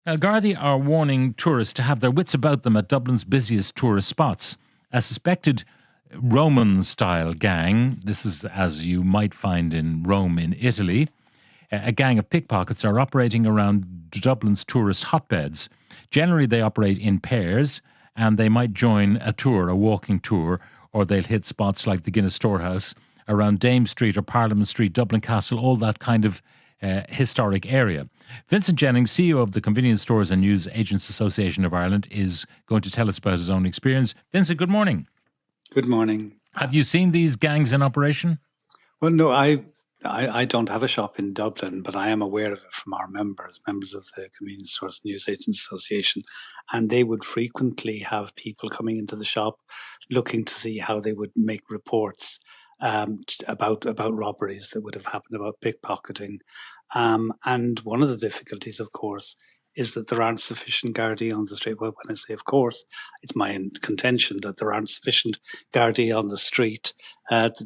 Gardaí are warning tourists to have their wits about them at Dublin's busiest tourist spots. A suspected Roman-style gang, this is as you might find in Rome in Italy, a gang of pickpockets are operating around Dublin's tourist hotbeds. Generally, they operate in pairs and they might join a tour, a walking tour, or they'll hit spots like the Guinness Storehouse around Dame Street or Parliament Street, Dublin Castle, all that kind of historic area. Vincent Jennings, CEO of the Convenience Stores and News Agents Association of Ireland, is going to tell us about his own experience. Vincent, good morning. Good morning. Have you seen these gangs in operation? Well, no, I don't have a shop in Dublin, but I am aware of it from our members of the Convenience Stores News Agents Association, and they would frequently have people coming into the shop looking to see how they would make reports about robberies that would have happened, about pickpocketing. And one of the difficulties, of course, is that there aren't sufficient Gardaí on the street. Well, when I say of course, it's my contention that there aren't sufficient Gardaí on the street that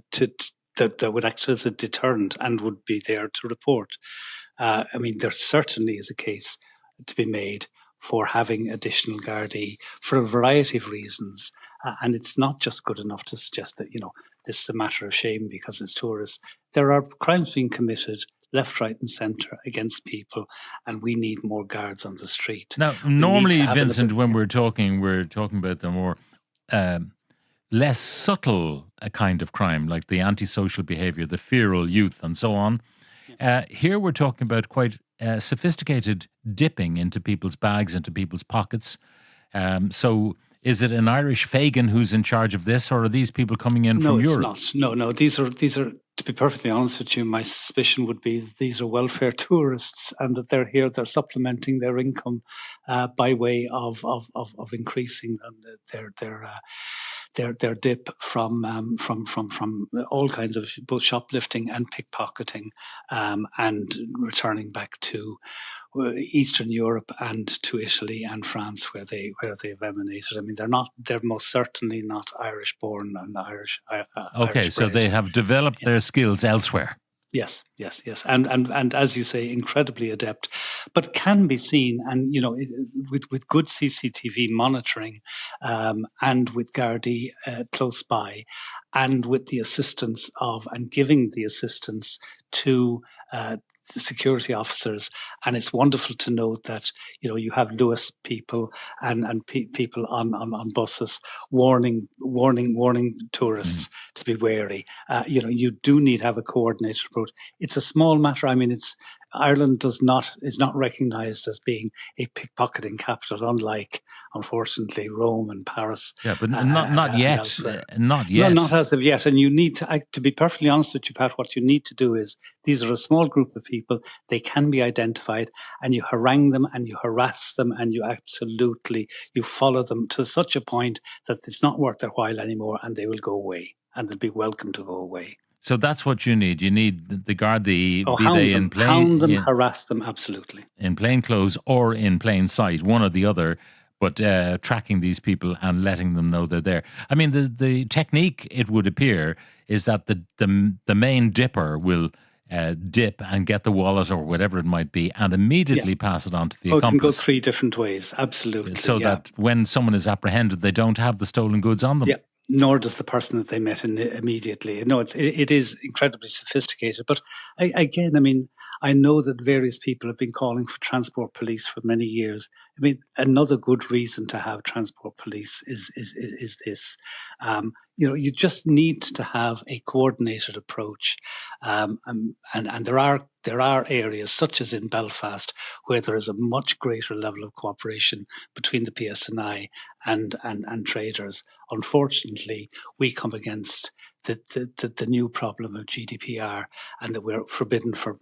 would act as a deterrent and would be there to report. I mean, there certainly is a case to be made for having additional Gardaí for a variety of reasons. And it's not just good enough to suggest that, this is a matter of shame because it's tourists. There are crimes being committed left, right, and centre against people, and we need more guards on the street. Now, normally, Vincent, when we're talking about the more less subtle kind of crime, like the antisocial behaviour, the feral youth, and so on. Here we're talking about quite sophisticated dipping into people's bags, into people's pockets. So is it an Irish Fagin who's in charge of this, or are these people coming in from Europe? No, it's not. No, these are, to be perfectly honest with you, my suspicion would be that these are welfare tourists and that they're here, they're supplementing their income by way of increasing their dip from all kinds of both shoplifting and pickpocketing, and returning back to Eastern Europe and to Italy and France, where they've emanated. I mean, they're most certainly not Irish born and Irish. Okay, Irish so bred. they have developed their skills elsewhere. Yes, and as you say, incredibly adept, but can be seen, and with good CCTV monitoring, and with Gardaí close by, and with the assistance of and giving the assistance to the security officers. And it's wonderful to note that you have Lewis people and people on buses warning tourists to be wary. You do need to have a coordinated approach. It's a small matter. I mean, Ireland is not recognised as being a pickpocketing capital, unlike, unfortunately, Rome and Paris. Yeah, but not yet. Not yet. No, not as of yet. And you need to be perfectly honest with you, Pat, what you need to do is, these are a small group of people. They can be identified, and you harangue them and you harass them and you follow them to such a point that it's not worth their while anymore, and they will go away, and they'll be welcome to go away. So that's what you need. You need the Gardaí, hound them, harass them, absolutely. In plain clothes or in plain sight, one or the other, but tracking these people and letting them know they're there. I mean, the technique, it would appear, is that the main dipper will dip and get the wallet or whatever it might be and immediately pass it on to the accomplice. It can go three different ways, absolutely. So that when someone is apprehended, they don't have the stolen goods on them. Yeah. Nor does the person that they met immediately. No, it is incredibly sophisticated. But again, I mean, I know that various people have been calling for transport police for many years. I mean, another good reason to have transport police is this. You just need to have a coordinated approach, and there are areas such as in Belfast where there is a much greater level of cooperation between the PSNI and traders. Unfortunately, we come against the new problem of GDPR, and that we're forbidden for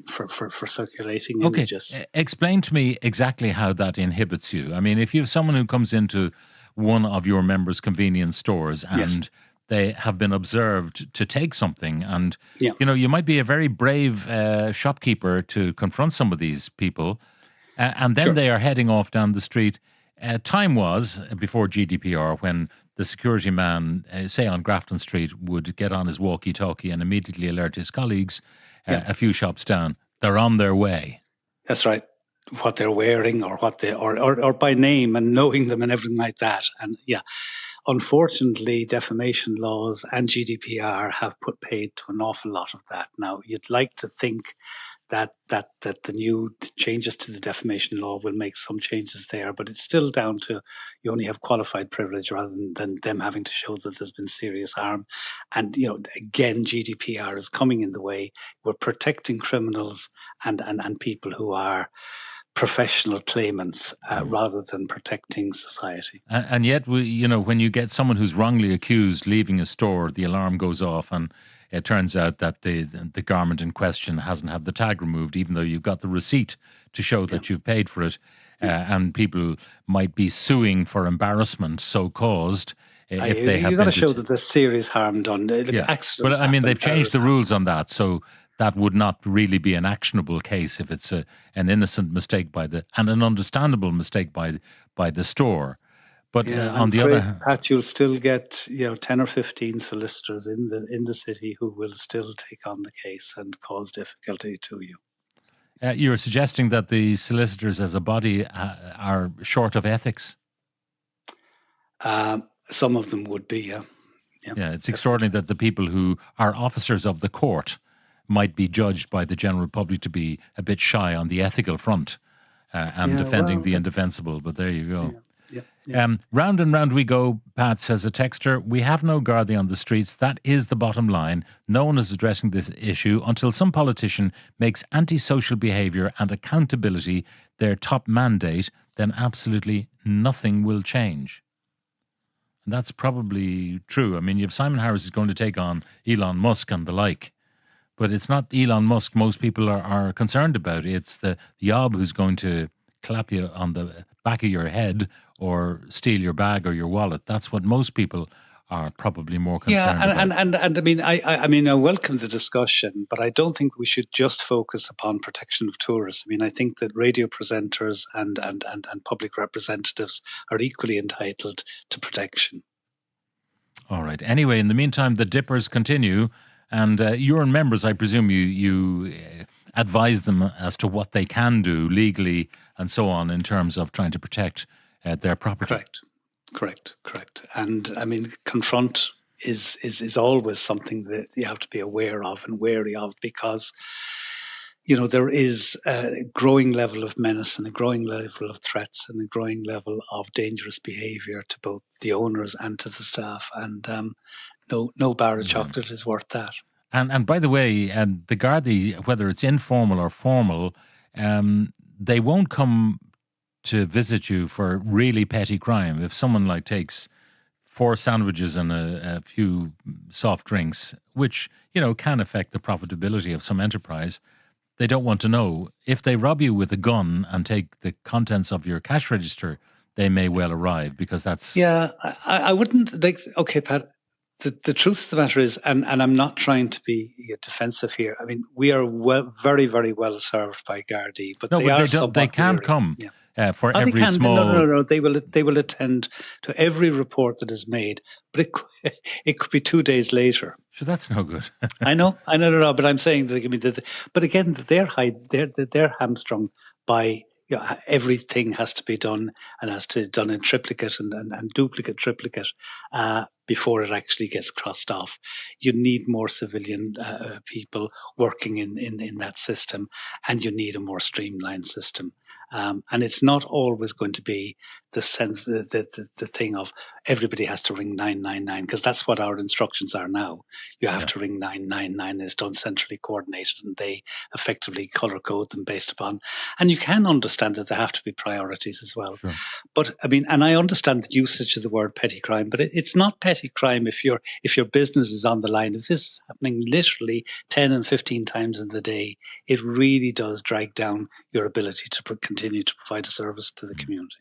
circulating images. Okay, explain to me exactly how that inhibits you. I mean, if you have someone who comes into one of your members' convenience stores and they have been observed to take something, and you might be a very brave shopkeeper to confront some of these people, and then they are heading off down the street. Time was before GDPR when the security man, say on Grafton Street, would get on his walkie-talkie and immediately alert his colleagues a few shops down. They're on their way. That's right. what they're wearing or what they or by name and knowing them and everything like that. And yeah, unfortunately, defamation laws and GDPR have put paid to an awful lot of that. Now, you'd like to think that the new changes to the defamation law will make some changes there, but it's still down to you only have qualified privilege rather than them having to show that there's been serious harm. And again, GDPR is coming in the way. We're protecting criminals and people who are professional claimants rather than protecting society. And yet, when you get someone who's wrongly accused leaving a store, the alarm goes off, and it turns out that the garment in question hasn't had the tag removed, even though you've got the receipt to show that you've paid for it. And people might be suing for embarrassment so caused. If they have you've got to show that there's serious harm done. Accidents but I mean, happen, they've changed the rules on that, so that would not really be an actionable case if it's an innocent mistake and an understandable mistake by the store. But on the other hand, Pat, you'll still get 10 or 15 solicitors in the city who will still take on the case and cause difficulty to you. You're suggesting that the solicitors as a body are short of ethics? Some of them would be, yeah. Yeah, it's extraordinary that the people who are officers of the court might be judged by the general public to be a bit shy on the ethical front and defending the indefensible. But there you go. Yeah. Round and round we go, Pat, says a texter. We have no Gardaí on the streets. That is the bottom line. No one is addressing this issue until some politician makes antisocial behaviour and accountability their top mandate, then absolutely nothing will change. And that's probably true. I mean, you have Simon Harris is going to take on Elon Musk and the like. But it's not Elon Musk most people are concerned about. It's the yob who's going to clap you on the back of your head or steal your bag or your wallet. That's what most people are probably more concerned about. And I mean, I welcome the discussion, but I don't think we should just focus upon protection of tourists. I mean, I think that radio presenters and public representatives are equally entitled to protection. All right. Anyway, in the meantime, the dippers continue. And your members, I presume you advise them as to what they can do legally and so on in terms of trying to protect their property. Correct. And I mean, confront is always something that you have to be aware of and wary of, because there is a growing level of menace and a growing level of threats and a growing level of dangerous behaviour to both the owners and to the staff. And no bar of chocolate is worth that. And by the way, the Gardaí, whether it's informal or formal, they won't come to visit you for really petty crime. If someone takes 4 sandwiches and a few soft drinks, which can affect the profitability of some enterprise, they don't want to know. If they rob you with a gun and take the contents of your cash register, they may well arrive, because that's... Yeah, I wouldn't... Okay, Pat, the truth of the matter is, and I'm not trying to be defensive here, I mean, we are very, very well served by Gardaí, but they can't come. Yeah. For every small... No. They will attend to every report that is made, but it could be 2 days later. So that's no good. I know, but I'm saying that. But again, they're hamstrung by everything has to be done and has to be done in triplicate and triplicate before it actually gets crossed off. You need more civilian people working in that system, and you need a more streamlined system. And it's not always going to be the sense, the thing of everybody has to ring 999, because that's what our instructions are now. You have to ring 999. It's done centrally coordinated, and they effectively color code them based upon. And you can understand that there have to be priorities as well. Sure. But I mean, and I understand the usage of the word petty crime, but it's not petty crime if your business is on the line. If this is happening literally 10 and 15 times in the day, it really does drag down your ability to continue to provide a service to the community.